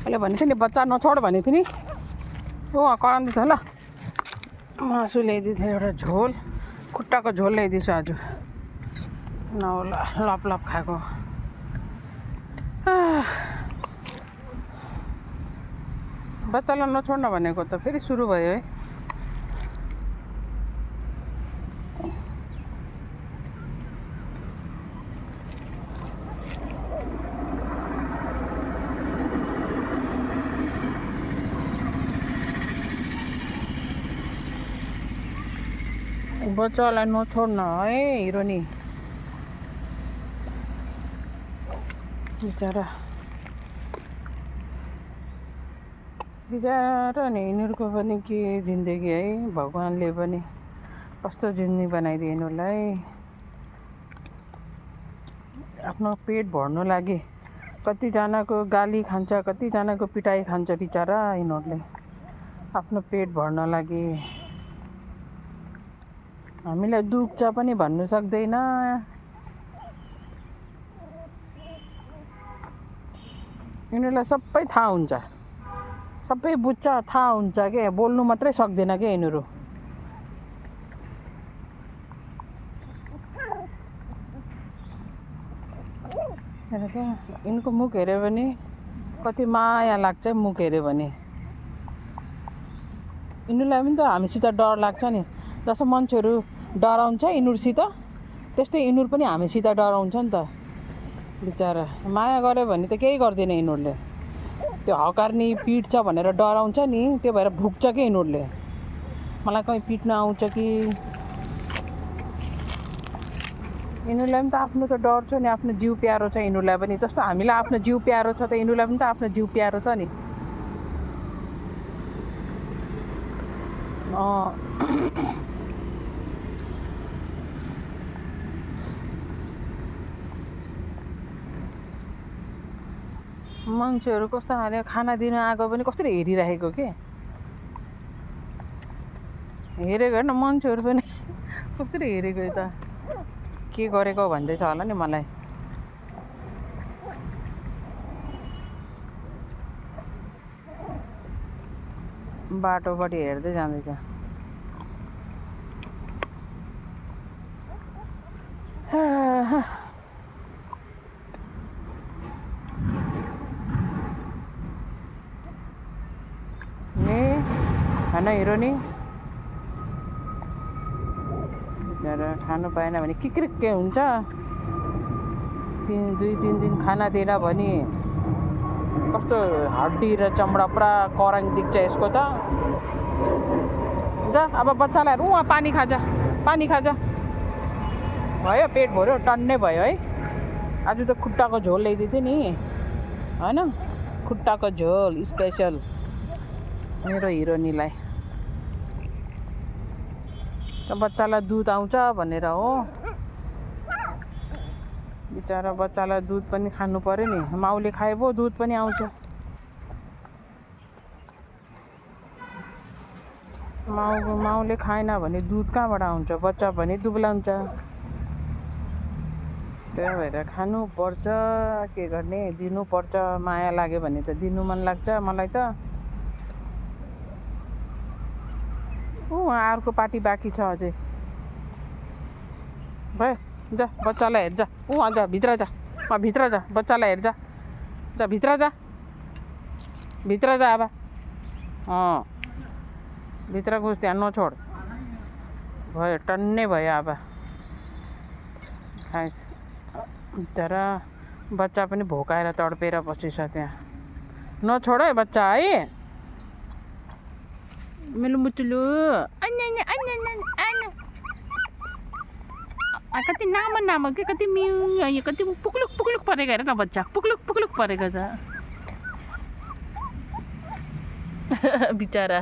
मैले भनेको थिएँ नि बच्चा नछोड भनेको थिएँ नि। कराउँदै छ ल। मासु ल्याइदिएको थिएँ एउटा झोल, खुट्टाको झोल ल्याइदिएछु आज। नहोला लप लप खाएको। बच्चालाई नछोड्न भनेको त फेरि सुरु भयो है। बच्चालाई नछोड्न है हिरोनी। बिचरा नि यिनीहरूको पनि के जिन्दगी है। भगवान्ले पनि कस्तो जिन्दगी बनाइदिए यिनीहरूलाई। आफ्नो पेट भर्नु लागि कतिजनाको गाली खान्छ, कतिजनाको पिटाइ खान्छ बिचरा यिनीहरूले आफ्नो पेट भर्न लागि। हामीलाई दुख्छ पनि भन्नु सक्दैन। यिनीहरूलाई सबै थाहा हुन्छ, सबै बुझ्छ, थाहा हुन्छ के, बोल्नु मात्रै सक्दैन के यिनीहरू। हेर त यिनको मुख हेऱ्यो भने कति माया लाग्छ। मुख हेऱ्यो भने यिनीहरूलाई पनि त हामीसित डर लाग्छ नि। जस्तो मान्छेहरू डराउँछ यिनीहरूसित, त्यस्तै यिनीहरू पनि हामीसित डराउँछ नि त। बिचरा माया गऱ्यो भने त केही गर्दैन यिनीहरूले। त्यो हकार्ने पिट्छ भनेर डराउँछ नि, त्यो भएर भुक्छ कि यिनीहरूले। मलाई कहीँ पिट्न आउँछ कि। यिनीहरूलाई पनि त आफ्नो त डर छ नि, आफ्नो जिउ प्यारो छ यिनीहरूलाई पनि। जस्तो हामीलाई आफ्नो जिउ प्यारो छ त यिनीहरूलाई पनि त आफ्नो जिउ प्यारो छ नि। मान्छेहरू कस्तो खाले खाना दिन आएको पनि कसरी हेरिराखेको के। हेरेको हेर्न मान्छेहरू पनि कसरी हेरेको त के गरेको भन्दैछ होला नि मलाई। बाटोपट्टि हेर्दै जाँदैछ। होइन हिरोनी बिचरा खानु पाएन भने के हुन्छ। 2-3 दिन खाना दिएन भने कस्तो हड्डी र चमडा पुरा कराङ देख्छ यसको त। जा अब बच्चालाई उहाँ पानी खाजा, पानी खाजा। भयो, पेट भर्यो, टन्नै भयो है। आज त खुट्टाको झोल ल्याइदिएको थिएँ नि होइन, खुट्टाको झोल स्पेसल मेरो हिरोनीलाई। त बच्चालाई दुध आउँछ भनेर हो। बिचरा बच्चालाई दुध पनि खानु पर्यो नि। माउले खाए पो दुध पनि आउँछ। माउले खाएन भने दुध कहाँबाट आउँछ। बच्चा पनि दुब्लाउँछ। त्यही भएर खानु पर्छ, के गर्ने, दिनुपर्छ। माया लाग्यो भने त दिनु मन लाग्छ मलाई त। अर्को पार्टी बाँकी छ अझै। भयो, जा बच्चालाई हेर जा। जा भित्र जा, भित्र जा, बच्चालाई हेर जा। जा भित्र जा, भित्र जा। अब भित्र घुस, त्यहाँ नछोड। भयो, टन्नै भयो अब। खाइस बिचरा बच्चा पनि भोकाएर तडपेर बसेछ त्यहाँ। नछोड है बच्चा है। मेरो मुटुलो कति नाम के, कति मिउ, कति पुक्लुक परेको हेर न बच्चा, पुक्लुक परेको छ बिचरा।